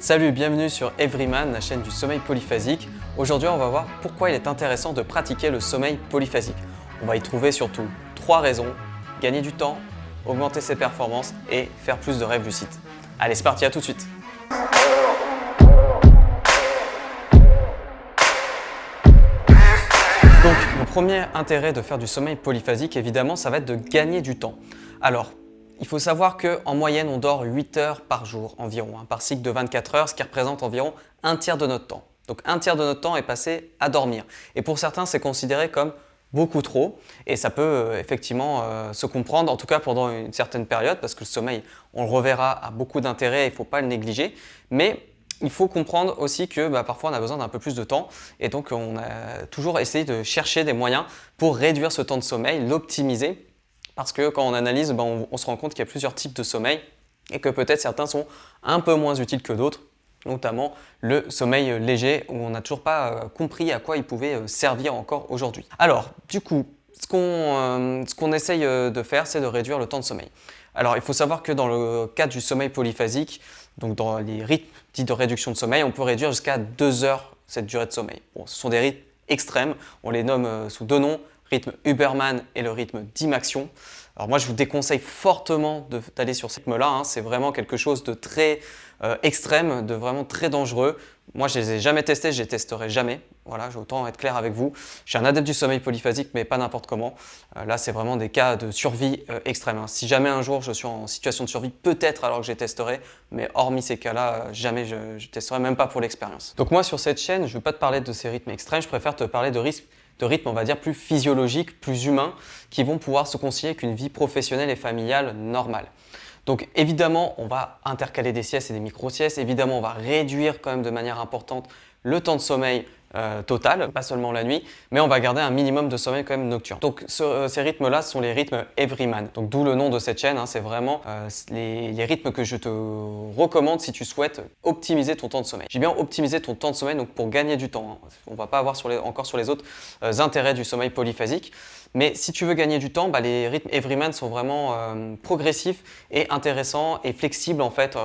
Salut, bienvenue sur Everyman, la chaîne du sommeil polyphasique. Aujourd'hui, on va voir pourquoi il est intéressant de pratiquer le sommeil polyphasique. On va y trouver surtout 3 raisons: gagner du temps, augmenter ses performances et faire plus de rêves lucides. Allez, c'est parti, à tout de suite. Donc, le premier intérêt de faire du sommeil polyphasique, évidemment, ça va être de gagner du temps. Alors, il faut savoir qu'en moyenne, on dort 8 heures par jour environ, par cycle de 24 heures, ce qui représente environ un tiers de notre temps. Donc un tiers de notre temps est passé à dormir. Et pour certains, c'est considéré comme beaucoup trop. Et ça peut effectivement se comprendre, en tout cas pendant une certaine période, parce que le sommeil, on le reverra, a beaucoup d'intérêt, il ne faut pas le négliger. Mais il faut comprendre aussi que parfois on a besoin d'un peu plus de temps et donc on a toujours essayé de chercher des moyens pour réduire ce temps de sommeil, l'optimiser. Parce que quand on analyse, on se rend compte qu'il y a plusieurs types de sommeil et que peut-être certains sont un peu moins utiles que d'autres, notamment le sommeil léger où on n'a toujours pas compris à quoi il pouvait servir encore aujourd'hui. Alors, du coup, ce qu'on essaye de faire, c'est de réduire le temps de sommeil. Alors, il faut savoir que dans le cadre du sommeil polyphasique, donc dans les rythmes dits de réduction de sommeil, on peut réduire jusqu'à 2 heures cette durée de sommeil. Bon, ce sont des rythmes extrêmes, on les nomme sous 2 noms, rythme Huberman et le rythme Dimaxion. Alors moi, je vous déconseille fortement d'aller sur ce rythme-là. C'est vraiment quelque chose de très extrême, de vraiment très dangereux. Moi, je ne les ai jamais testés, je ne les testerai jamais. Voilà, j'ai autant être clair avec vous. Je suis un adepte du sommeil polyphasique, mais pas n'importe comment. Là, c'est vraiment des cas de survie extrême. Si jamais un jour je suis en situation de survie, peut-être alors que je les testerai, mais hormis ces cas-là, jamais je testerai, même pas pour l'expérience. Donc moi, sur cette chaîne, je ne veux pas te parler de ces rythmes extrêmes, je préfère te parler de rythmes, on va dire, plus physiologiques, plus humains, qui vont pouvoir se concilier avec une vie professionnelle et familiale normale. Donc évidemment, on va intercaler des siestes et des micro-siestes. Évidemment, on va réduire quand même de manière importante le temps de sommeil total, pas seulement la nuit, mais on va garder un minimum de sommeil quand même nocturne. Donc ces rythmes-là sont les rythmes Everyman. Donc d'où le nom de cette chaîne, c'est vraiment les rythmes que je te recommande si tu souhaites optimiser ton temps de sommeil. J'ai bien optimisé ton temps de sommeil donc pour gagner du temps. On ne va pas avoir encore sur les autres intérêts du sommeil polyphasique. Mais si tu veux gagner du temps, les rythmes Everyman sont vraiment progressifs et intéressants et flexibles en fait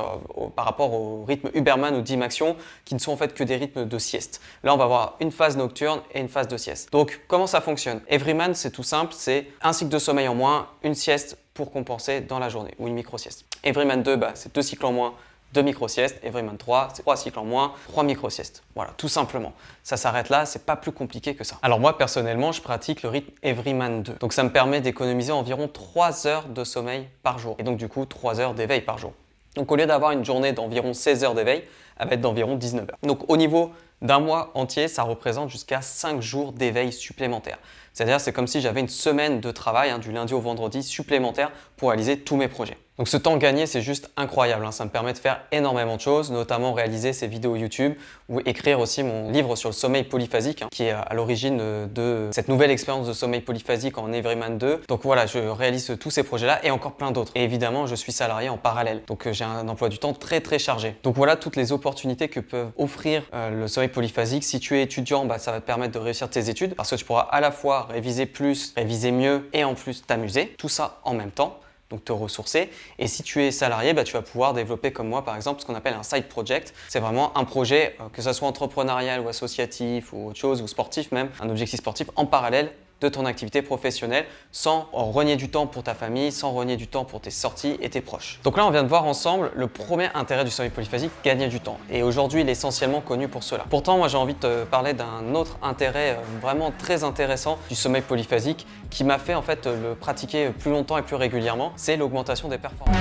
par rapport au rythme Huberman ou Dimaxion qui ne sont en fait que des rythmes de sieste. Là, on va avoir une phase nocturne et une phase de sieste. Donc, comment ça fonctionne? Everyman, c'est tout simple, c'est un cycle de sommeil en moins, une sieste pour compenser dans la journée ou une micro-sieste. Everyman 2, c'est 2 cycles en moins, 2 micro-siestes. Everyman 3, c'est 3 cycles en moins, 3 micro-siestes. Voilà, tout simplement. Ça s'arrête là, c'est pas plus compliqué que ça. Alors moi, personnellement, je pratique le rythme Everyman 2. Donc ça me permet d'économiser environ 3 heures de sommeil par jour. Et donc du coup, 3 heures d'éveil par jour. Donc au lieu d'avoir une journée d'environ 16 heures d'éveil, elle va être d'environ 19 heures. Donc au niveau d'un mois entier, ça représente jusqu'à 5 jours d'éveil supplémentaires. C'est-à-dire c'est comme si j'avais une semaine de travail, du lundi au vendredi, supplémentaire pour réaliser tous mes projets. Donc ce temps gagné, c'est juste incroyable. Ça me permet de faire énormément de choses, notamment réaliser ces vidéos YouTube ou écrire aussi mon livre sur le sommeil polyphasique qui est à l'origine de cette nouvelle expérience de sommeil polyphasique en Everyman 2. Donc voilà, je réalise tous ces projets-là et encore plein d'autres. Et évidemment, je suis salarié en parallèle. Donc j'ai un emploi du temps très très chargé. Donc voilà toutes les opportunités que peuvent offrir le sommeil polyphasique. Si tu es étudiant, ça va te permettre de réussir tes études parce que tu pourras à la fois réviser plus, réviser mieux et en plus t'amuser. Tout ça en même temps. Donc te ressourcer. Et si tu es salarié, tu vas pouvoir développer comme moi par exemple ce qu'on appelle un side project. C'est vraiment un projet, que ce soit entrepreneurial ou associatif ou autre chose, ou sportif même, un objectif sportif en parallèle de ton activité professionnelle sans renier du temps pour ta famille, sans renier du temps pour tes sorties et tes proches. Donc là, on vient de voir ensemble le premier intérêt du sommeil polyphasique, gagner du temps. Et aujourd'hui, il est essentiellement connu pour cela. Pourtant, moi, j'ai envie de te parler d'un autre intérêt vraiment très intéressant du sommeil polyphasique qui m'a fait en fait le pratiquer plus longtemps et plus régulièrement, c'est l'augmentation des performances.